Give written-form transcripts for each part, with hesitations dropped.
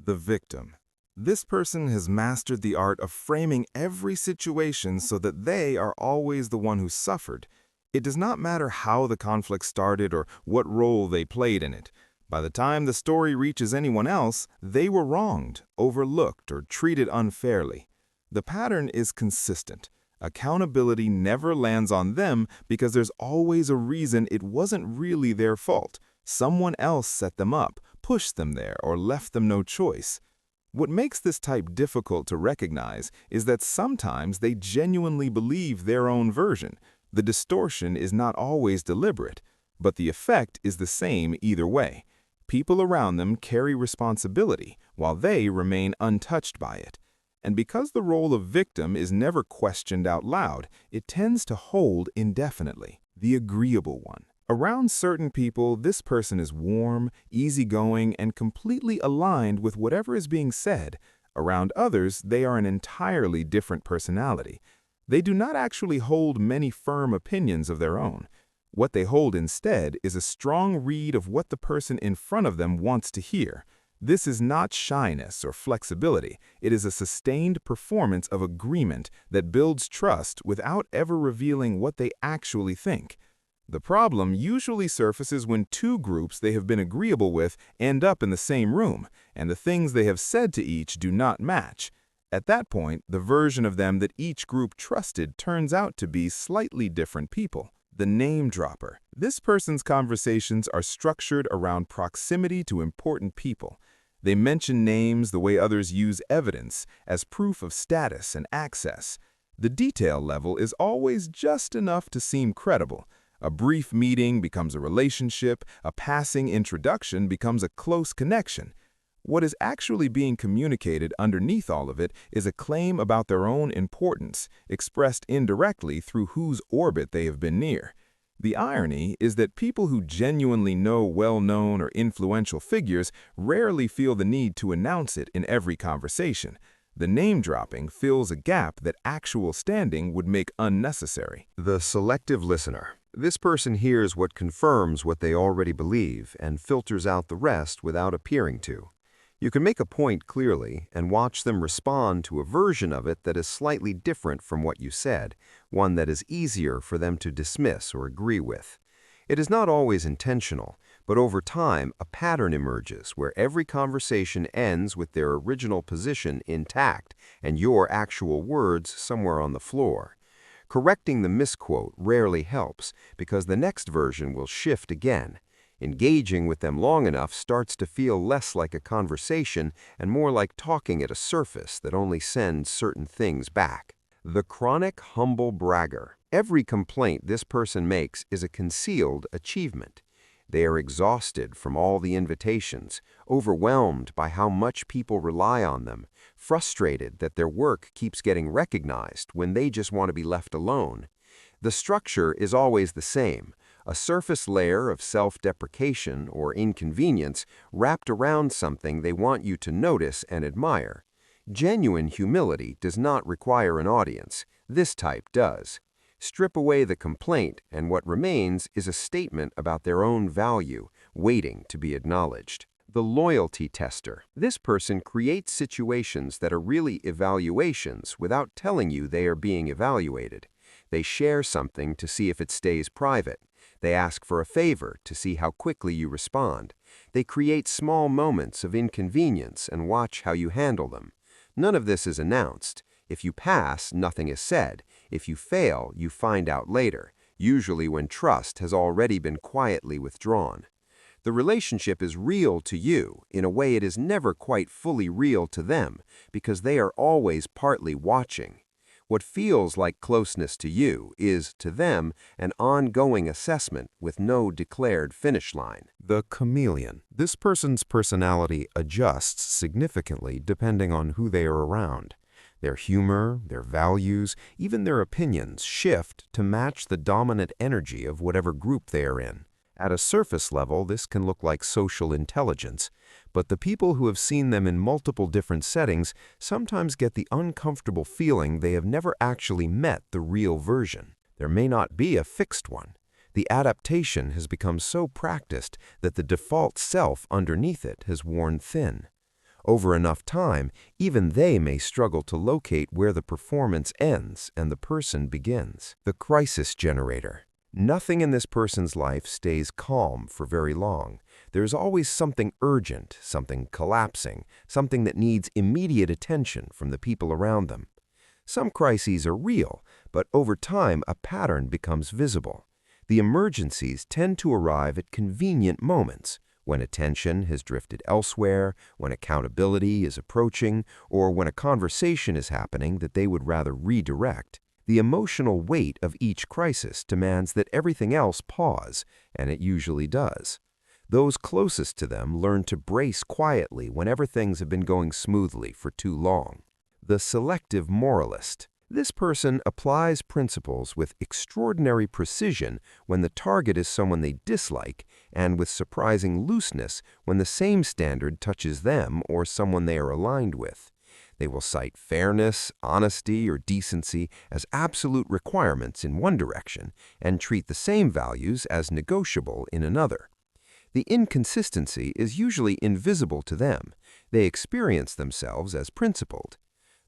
The victim. This person has mastered the art of framing every situation so that they are always the one who suffered. It does not matter how the conflict started or what role they played in it. By the time the story reaches anyone else, they were wronged, overlooked, or treated unfairly. The pattern is consistent. Accountability never lands on them because there's always a reason it wasn't really their fault. Someone else set them up, pushed them there, or left them no choice. What makes this type difficult to recognize is that sometimes they genuinely believe their own version. The distortion is not always deliberate, but the effect is the same either way. People around them carry responsibility, while they remain untouched by it. And because the role of victim is never questioned out loud, it tends to hold indefinitely. The agreeable one. Around certain people, this person is warm, easygoing, and completely aligned with whatever is being said. Around others, they are an entirely different personality. They do not actually hold many firm opinions of their own. What they hold instead is a strong read of what the person in front of them wants to hear. This is not shyness or flexibility. It is a sustained performance of agreement that builds trust without ever revealing what they actually think. The problem usually surfaces when two groups they have been agreeable with end up in the same room, and the things they have said to each do not match. At that point, the version of them that each group trusted turns out to be slightly different people. The name dropper. This person's conversations are structured around proximity to important people. They mention names the way others use evidence, as proof of status and access. The detail level is always just enough to seem credible. A brief meeting becomes a relationship, a passing introduction becomes a close connection. What is actually being communicated underneath all of it is a claim about their own importance, expressed indirectly through whose orbit they have been near. The irony is that people who genuinely know well-known or influential figures rarely feel the need to announce it in every conversation. The name-dropping fills a gap that actual standing would make unnecessary. The selective listener. This person hears what confirms what they already believe and filters out the rest without appearing to. You can make a point clearly and watch them respond to a version of it that is slightly different from what you said, one that is easier for them to dismiss or agree with. It is not always intentional, but over time a pattern emerges where every conversation ends with their original position intact and your actual words somewhere on the floor. Correcting the misquote rarely helps because the next version will shift again. Engaging with them long enough starts to feel less like a conversation and more like talking at a surface that only sends certain things back. The chronic humble bragger. Every complaint this person makes is a concealed achievement. They are exhausted from all the invitations, overwhelmed by how much people rely on them, frustrated that their work keeps getting recognized when they just want to be left alone. The structure is always the same, a surface layer of self-deprecation or inconvenience wrapped around something they want you to notice and admire. Genuine humility does not require an audience. This type does. Strip away the complaint, and what remains is a statement about their own value, waiting to be acknowledged. The loyalty tester. This person creates situations that are really evaluations without telling you they are being evaluated. They share something to see if it stays private. They ask for a favor to see how quickly you respond. They create small moments of inconvenience and watch how you handle them. None of this is announced. If you pass, nothing is said. If you fail, you find out later, usually when trust has already been quietly withdrawn. The relationship is real to you in a way it is never quite fully real to them because they are always partly watching. What feels like closeness to you is, to them, an ongoing assessment with no declared finish line. The chameleon. This person's personality adjusts significantly depending on who they are around. Their humor, their values, even their opinions shift to match the dominant energy of whatever group they are in. At a surface level, this can look like social intelligence, but the people who have seen them in multiple different settings sometimes get the uncomfortable feeling they have never actually met the real version. There may not be a fixed one. The adaptation has become so practiced that the default self underneath it has worn thin. Over enough time, even they may struggle to locate where the performance ends and the person begins. The crisis generator. Nothing in this person's life stays calm for very long. There's always something urgent, something collapsing, something that needs immediate attention from the people around them. Some crises are real, but over time a pattern becomes visible. The emergencies tend to arrive at convenient moments, when attention has drifted elsewhere, when accountability is approaching, or when a conversation is happening that they would rather redirect. The emotional weight of each crisis demands that everything else pause, and it usually does. Those closest to them learn to brace quietly whenever things have been going smoothly for too long. The selective moralist. This person applies principles with extraordinary precision when the target is someone they dislike, and with surprising looseness when the same standard touches them or someone they are aligned with. They will cite fairness, honesty, or decency as absolute requirements in one direction and treat the same values as negotiable in another. The inconsistency is usually invisible to them. They experience themselves as principled.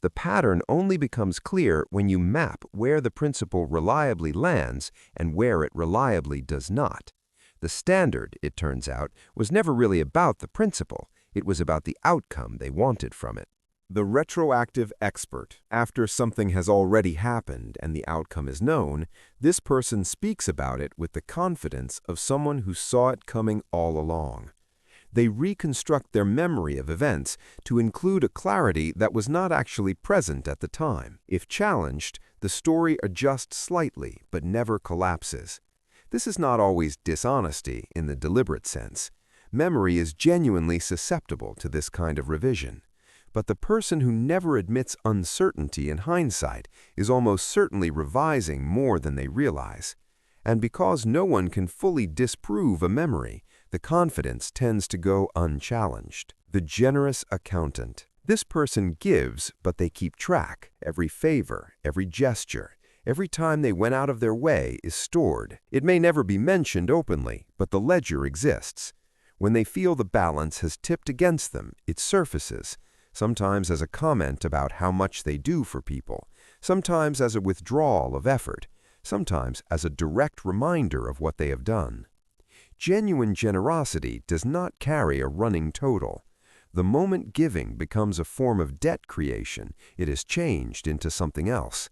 The pattern only becomes clear when you map where the principle reliably lands and where it reliably does not. The standard, it turns out, was never really about the principle. It was about the outcome they wanted from it. The retroactive expert. After something has already happened and the outcome is known, this person speaks about it with the confidence of someone who saw it coming all along. They reconstruct their memory of events to include a clarity that was not actually present at the time. If challenged, the story adjusts slightly but never collapses. This is not always dishonesty in the deliberate sense. Memory is genuinely susceptible to this kind of revision. But the person who never admits uncertainty in hindsight is almost certainly revising more than they realize. And because no one can fully disprove a memory, the confidence tends to go unchallenged. The generous accountant. This person gives, but they keep track. Every favor, every gesture, every time they went out of their way is stored. It may never be mentioned openly, but the ledger exists. When they feel the balance has tipped against them, it surfaces, sometimes as a comment about how much they do for people, sometimes as a withdrawal of effort, sometimes as a direct reminder of what they have done. Genuine generosity does not carry a running total. The moment giving becomes a form of debt creation, it is changed into something else.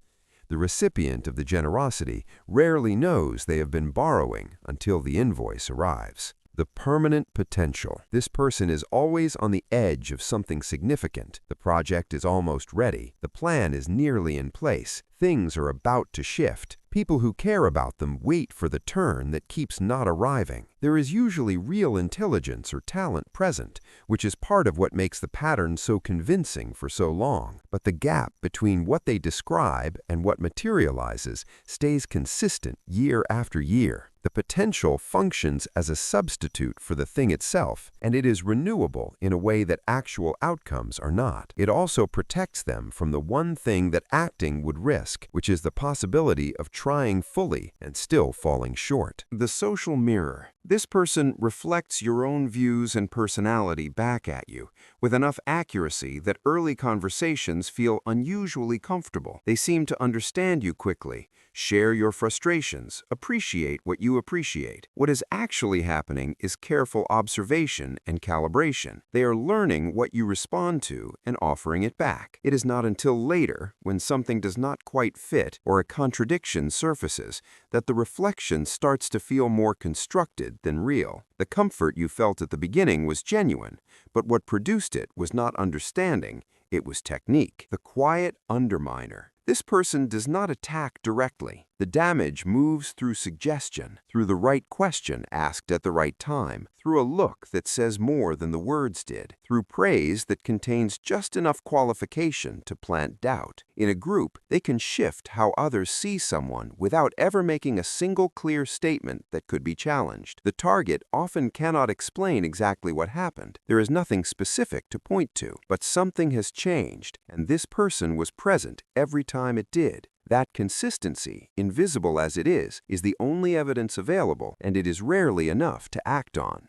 The recipient of the generosity rarely knows they have been borrowing until the invoice arrives. The permanent potential. This person is always on the edge of something significant. The project is almost ready. The plan is nearly in place. Things are about to shift. People who care about them wait for the turn that keeps not arriving. There is usually real intelligence or talent present, which is part of what makes the pattern so convincing for so long. But the gap between what they describe and what materializes stays consistent year after year. The potential functions as a substitute for the thing itself, and it is renewable in a way that actual outcomes are not. It also protects them from the one thing that acting would risk, which is the possibility of trying fully and still falling short. The social mirror. This person reflects your own views and personality back at you with enough accuracy that early conversations feel unusually comfortable. They seem to understand you quickly, share your frustrations, appreciate what you appreciate. What is actually happening is careful observation and calibration. They are learning what you respond to and offering it back. It is not until later, when something does not quite fit or a contradiction surfaces, that the reflection starts to feel more constructed than real. The comfort you felt at the beginning was genuine, but what produced it was not understanding, it was technique. The quiet underminer. This person does not attack directly. The damage moves through suggestion, through the right question asked at the right time, through a look that says more than the words did, through praise that contains just enough qualification to plant doubt. In a group, they can shift how others see someone without ever making a single clear statement that could be challenged. The target often cannot explain exactly what happened. There is nothing specific to point to, but something has changed, and this person was present every time it did. That consistency, invisible as it is the only evidence available, and it is rarely enough to act on.